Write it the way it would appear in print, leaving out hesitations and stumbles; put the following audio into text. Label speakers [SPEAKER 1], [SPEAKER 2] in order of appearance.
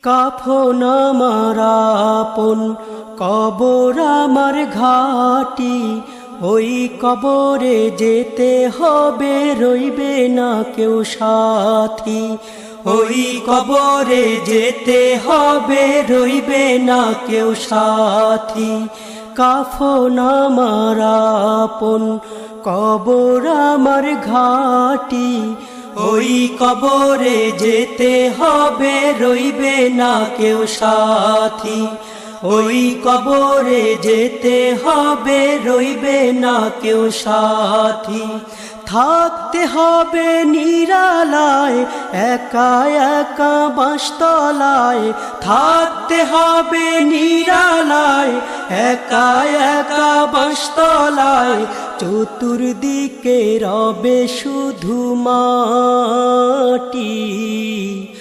[SPEAKER 1] কাফন আমার আপন, কবর আমার ঘাটি, ওই কবরে যেতে হবে, রইবে না কেউ সাথী। ওই কবরে যেতে হবে, রইবে না কেউ সাথী। কাফন আমার আপন, কবর আমার ঘাটি, ওই কবরে যেতে হবে, রইবে না কেউ সাথী। ওই কবরে যেতে হবে, রইবে না কেউ সাথী। থাকতে হবে নিরালায়, একা একা বাঁশতলায়। থাকতে হবে নিরালায়, একা একা বাঁশতলায়। চতুর্দিকে রবে শুধু মাটি।